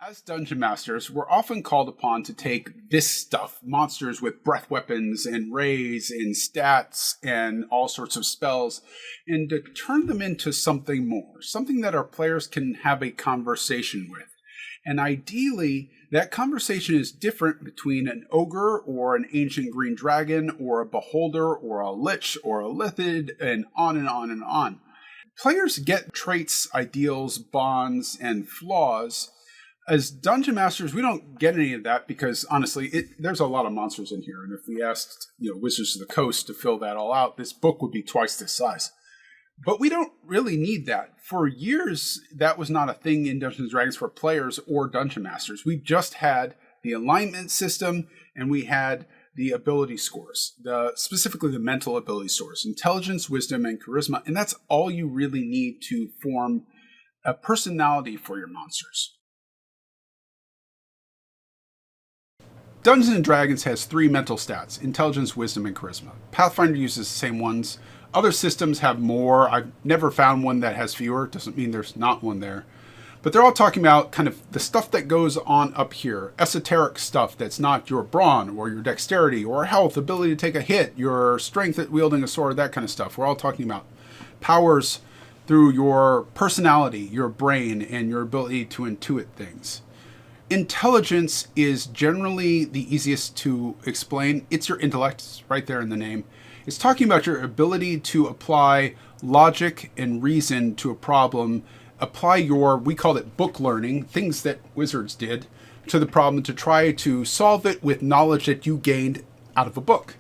As dungeon masters, we're often called upon to take this stuff, monsters with breath weapons and rays and stats and all sorts of spells, and to turn them into something more, something that our players can have a conversation with. And ideally, that conversation is different between an ogre or an ancient green dragon or a beholder or a lich or a lithid and on and on and on. Players get traits, ideals, bonds, and flaws. As dungeon masters, we don't get any of that because, honestly, there's a lot of monsters in here. And if we asked, Wizards of the Coast to fill that all out, this book would be twice this size. But we don't really need that. For years, that was not a thing in Dungeons & Dragons for players or dungeon masters. We just had the alignment system and we had the ability scores, specifically the mental ability scores, intelligence, wisdom, and charisma. And that's all you really need to form a personality for your monsters. Dungeons & Dragons has 3 mental stats, intelligence, wisdom, and charisma. Pathfinder uses the same ones. Other systems have more. I've never found one that has fewer. Doesn't mean there's not one there. But they're all talking about kind of the stuff that goes on up here. Esoteric stuff that's not your brawn or your dexterity or health, ability to take a hit, your strength at wielding a sword, that kind of stuff. We're all talking about powers through your personality, your brain, and your ability to intuit things. Intelligence is generally the easiest to explain. It's your intellect, it's right there in the name. It's talking about your ability to apply logic and reason to a problem, apply we call it book learning, things that wizards did, to the problem to try to solve it with knowledge that you gained out of a book.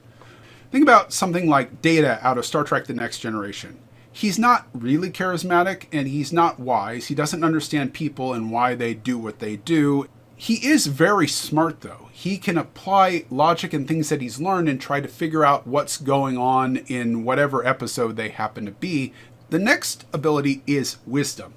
Think about something like Data out of Star Trek: The Next Generation. He's not really charismatic and he's not wise. He doesn't understand people and why they do what they do. He is very smart, though. He can apply logic and things that he's learned and try to figure out what's going on in whatever episode they happen to be. The next ability is wisdom.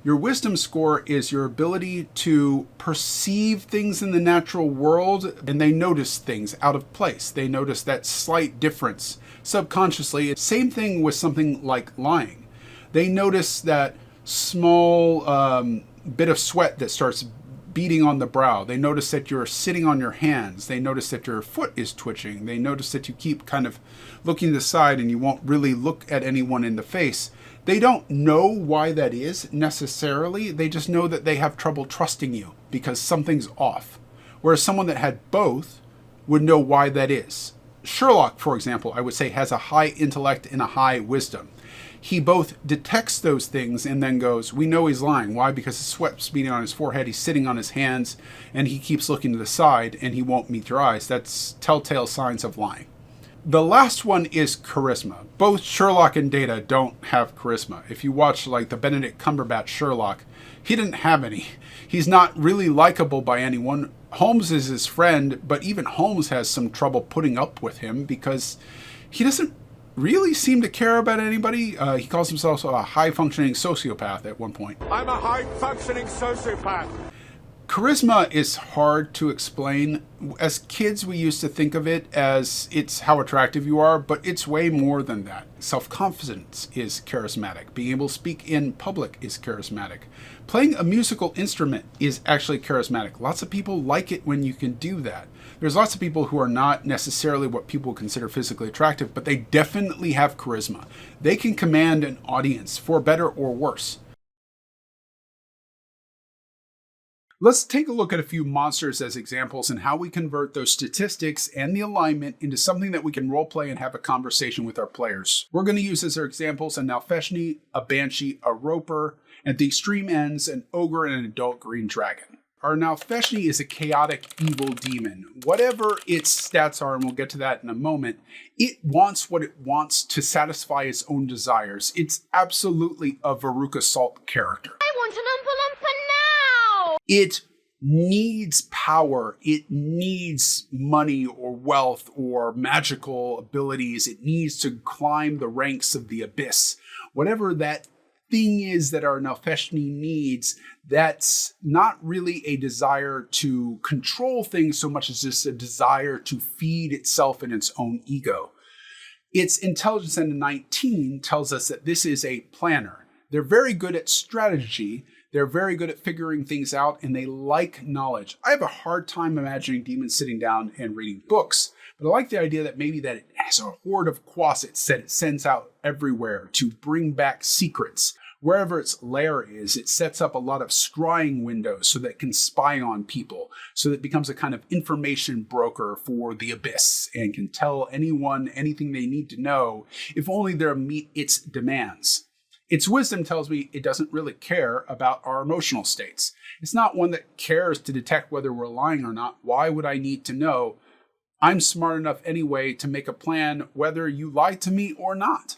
Your wisdom score is your ability to perceive things in the natural world, and they notice things out of place. They notice that slight difference subconsciously. Same thing with something like lying. They notice that small bit of sweat that starts beating on the brow. They notice that you're sitting on your hands. They notice that your foot is twitching. They notice that you keep kind of looking to the side and you won't really look at anyone in the face. They don't know why that is necessarily. They just know that they have trouble trusting you because something's off. Whereas someone that had both would know why that is. Sherlock, for example, I would say has a high intellect and a high wisdom. He both detects those things and then goes, we know he's lying. Why? Because the sweat's beating on his forehead, he's sitting on his hands, and he keeps looking to the side, and he won't meet your eyes. That's telltale signs of lying. The last one is charisma. Both Sherlock and Data don't have charisma. If you watch like the Benedict Cumberbatch Sherlock, he didn't have any. He's not really likable by anyone. Holmes is his friend, but even Holmes has some trouble putting up with him because he doesn't really seem to care about anybody. He calls himself a high-functioning sociopath at one point. I'm a high-functioning sociopath. Charisma is hard to explain. As kids, we used to think of it as it's how attractive you are, but it's way more than that. Self-confidence is charismatic. Being able to speak in public is charismatic. Playing a musical instrument is actually charismatic. Lots of people like it when you can do that. There's lots of people who are not necessarily what people consider physically attractive, but they definitely have charisma. They can command an audience, for better or worse. Let's take a look at a few monsters as examples and how we convert those statistics and the alignment into something that we can roleplay and have a conversation with our players. We're going to use as our examples a Nalfeshnee, a Banshee, a Roper, and at the extreme ends, an Ogre and an adult green dragon. Our Nalfeshnee is a chaotic evil demon. Whatever its stats are, and we'll get to that in a moment, it wants what it wants to satisfy its own desires. It's absolutely a Veruca Salt character. I want an Oompa Loompa now! It needs power. It needs money or wealth or magical abilities. It needs to climb the ranks of the abyss. Whatever that thing is that our Nalfeshnee needs, that's not really a desire to control things so much as just a desire to feed itself and its own ego. Its intelligence in 19 tells us that this is a planner. They're very good at strategy. They're very good at figuring things out, and they like knowledge. I have a hard time imagining demons sitting down and reading books, but I like the idea that maybe that it has a horde of quasits that it sends out everywhere to bring back secrets. Wherever its lair is, it sets up a lot of scrying windows so that it can spy on people, so that it becomes a kind of information broker for the abyss and can tell anyone anything they need to know if only they'll meet its demands. Its wisdom tells me it doesn't really care about our emotional states. It's not one that cares to detect whether we're lying or not. Why would I need to know? I'm smart enough anyway to make a plan whether you lie to me or not.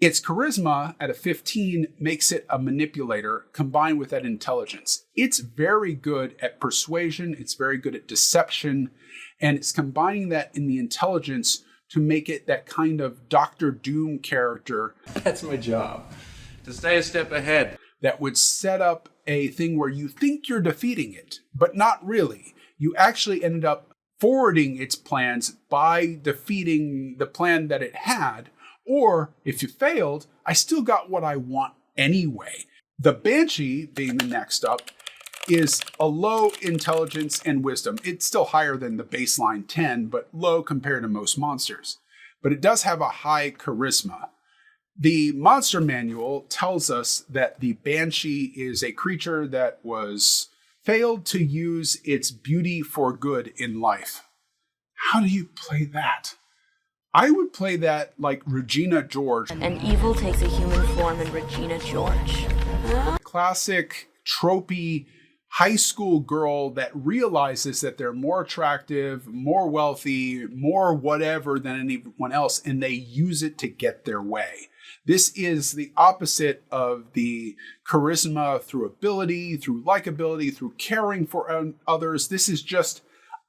Its charisma at a 15 makes it a manipulator combined with that intelligence. It's very good at persuasion, it's very good at deception, and it's combining that in the intelligence to make it that kind of Dr. Doom character. That's my job, to stay a step ahead. That would set up a thing where you think you're defeating it, but not really. You actually ended up forwarding its plans by defeating the plan that it had. Or, if you failed, I still got what I want anyway. The Banshee, being the next up, is a low intelligence and wisdom. It's still higher than the baseline 10, but low compared to most monsters. But it does have a high charisma. The monster manual tells us that the Banshee is a creature that was failed to use its beauty for good in life. How do you play that? I would play that like Regina George. And evil takes a human form in Regina George. Classic, tropey high school girl that realizes that they're more attractive, more wealthy, more whatever than anyone else, and they use it to get their way. This is the opposite of the charisma through ability, through likability, through caring for others. This is just,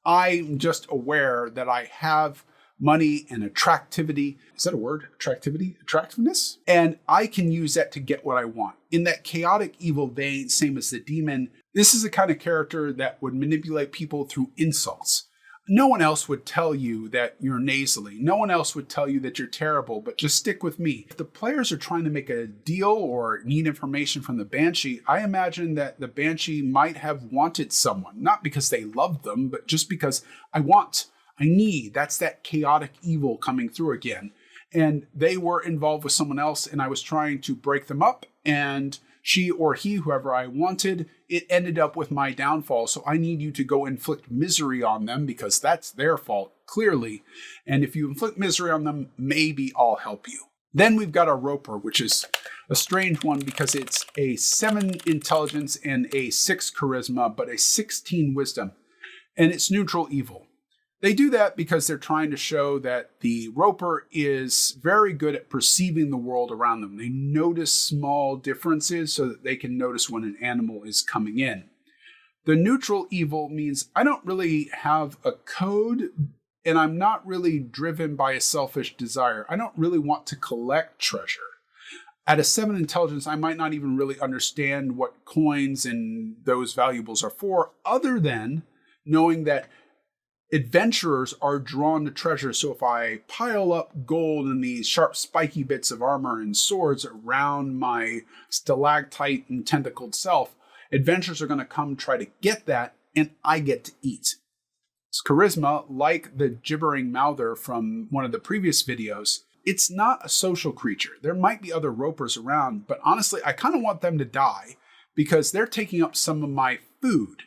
I'm just aware that I have money and attractivity. Is that a word? Attractivity? Attractiveness? And I can use that to get what I want. In that chaotic evil vein, same as the demon, this is the kind of character that would manipulate people through insults. No one else would tell you that you're nasally. No one else would tell you that you're terrible, but just stick with me. If the players are trying to make a deal or need information from the Banshee, I imagine that the Banshee might have wanted someone, not because they loved them, but just because I need. That's that chaotic evil coming through again. And they were involved with someone else, and I was trying to break them up, and she or he, whoever I wanted, it ended up with my downfall. So I need you to go inflict misery on them because that's their fault, clearly. And if you inflict misery on them, maybe I'll help you. Then we've got a Roper, which is a strange one because it's a 7 intelligence and a 6 charisma, but a 16 wisdom. And it's neutral evil. They do that because they're trying to show that the Roper is very good at perceiving the world around them. They notice small differences so that they can notice when an animal is coming in. The neutral evil means I don't really have a code, and I'm not really driven by a selfish desire. I don't really want to collect treasure. At a 7 intelligence, I might not even really understand what coins and those valuables are for, other than knowing that adventurers are drawn to treasure. So if I pile up gold and these sharp spiky bits of armor and swords around my stalactite and tentacled self, adventurers are going to come try to get that, and I get to eat. It's charisma, like the gibbering mouther from one of the previous videos. It's not a social creature. There might be other Ropers around, but honestly, I kind of want them to die because they're taking up some of my food.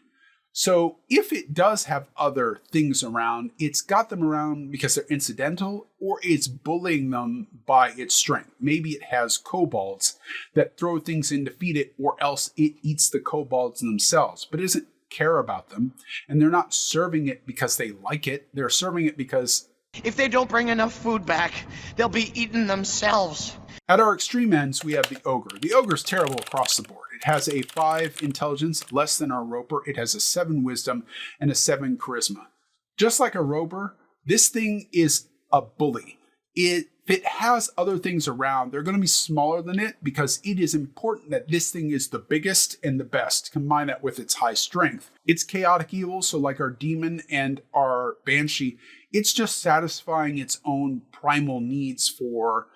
So if it does have other things around, it's got them around because they're incidental, or it's bullying them by its strength. Maybe it has kobolds that throw things in to feed it, or else it eats the kobolds themselves, but it doesn't care about them. And they're not serving it because they like it. They're serving it because if they don't bring enough food back, they'll be eaten themselves. At our extreme ends, we have the Ogre. The Ogre's terrible across the board. It has a 5 intelligence, less than our Roper. It has a 7 wisdom and a 7 charisma. Just like a Roper, this thing is a bully. If it has other things around, they're going to be smaller than it because it is important that this thing is the biggest and the best. Combine that with its high strength. It's chaotic evil, so like our demon and our Banshee, it's just satisfying its own primal needs for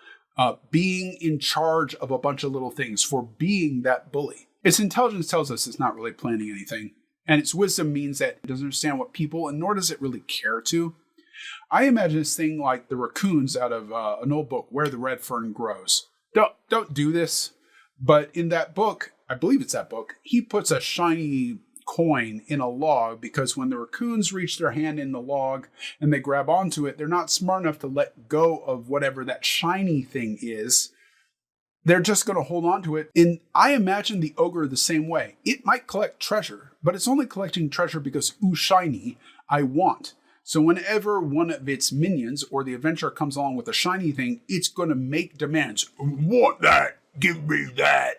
being in charge of a bunch of little things, for being that bully. Its intelligence tells us it's not really planning anything, and its wisdom means that it doesn't understand what people, and nor does it really care to. I imagine this thing like the raccoons out of an old book, Where the Red Fern Grows. Don't do this, but in that book, I believe it's that book, he puts a shiny coin in a log because when the raccoons reach their hand in the log and they grab onto it, they're not smart enough to let go of whatever that shiny thing is. They're just going to hold on to it. And I imagine the ogre the same way. It might collect treasure, but it's only collecting treasure because, ooh, shiny, I want. So whenever one of its minions or the adventurer comes along with a shiny thing, it's going to make demands. Want that? Give me that.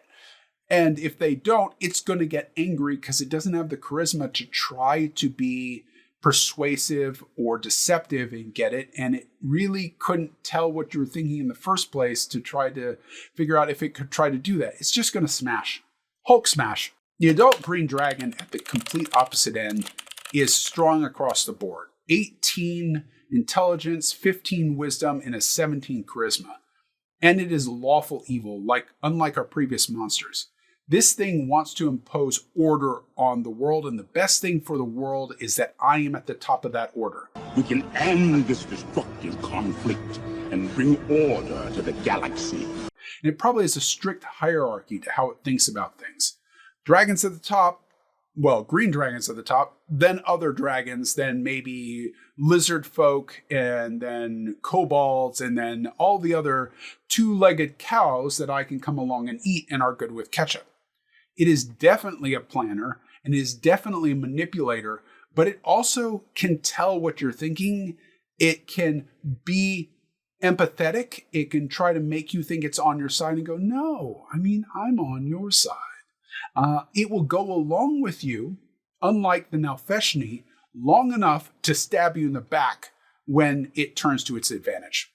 And if they don't, it's going to get angry because it doesn't have the charisma to try to be persuasive or deceptive and get it. And it really couldn't tell what you were thinking in the first place to try to figure out if it could try to do that. It's just going to smash. Hulk smash. The adult green dragon at the complete opposite end is strong across the board. 18 intelligence, 15 wisdom, and a 17 charisma. And it is lawful evil, unlike our previous monsters. This thing wants to impose order on the world, and the best thing for the world is that I am at the top of that order. We can end this destructive conflict and bring order to the galaxy. And it probably has a strict hierarchy to how it thinks about things. Dragons at the top, well, green dragons at the top, then other dragons, then maybe lizard folk, and then kobolds, and then all the other two-legged cows that I can come along and eat and are good with ketchup. It is definitely a planner, and it is definitely a manipulator, but it also can tell what you're thinking. It can be empathetic. It can try to make you think it's on your side and go, no, I'm on your side. It will go along with you, unlike the Nalfeshnee, long enough to stab you in the back when it turns to its advantage.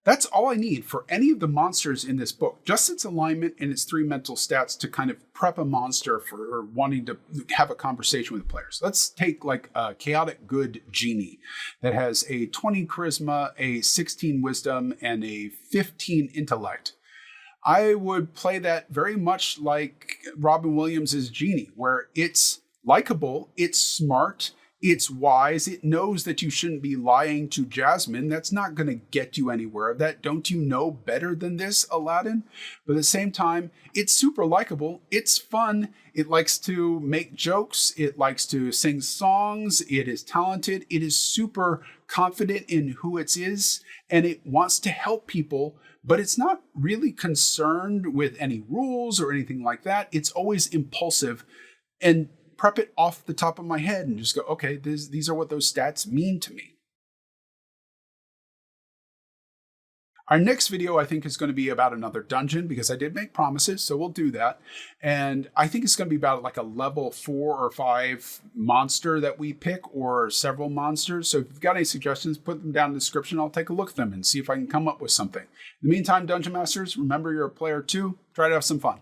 That's all I need for any of the monsters in this book, just its alignment and its 3 mental stats to kind of prep a monster for wanting to have a conversation with players. Let's take like a chaotic good genie that has a 20 charisma, a 16 wisdom, and a 15 intellect. I would play that very much like Robin Williams' Genie, where it's likable, it's smart, it's wise, it knows that you shouldn't be lying to Jasmine. That's not going to get you anywhere. Don't you know better than this, Aladdin? But at the same time, it's super likable, it's fun, it likes to make jokes, it likes to sing songs, it is talented, it is super confident in who it is, and it wants to help people. But it's not really concerned with any rules or anything like that. It's always impulsive. And prep it off the top of my head and just go, okay, these are what those stats mean to me. Our next video, I think, is going to be about another dungeon because I did make promises, so we'll do that. And I think it's going to be about like a level 4 or 5 monster that we pick, or several monsters. So if you've got any suggestions, put them down in the description. I'll take a look at them and see if I can come up with something. In the meantime, Dungeon Masters, remember you're a player too. Try to have some fun.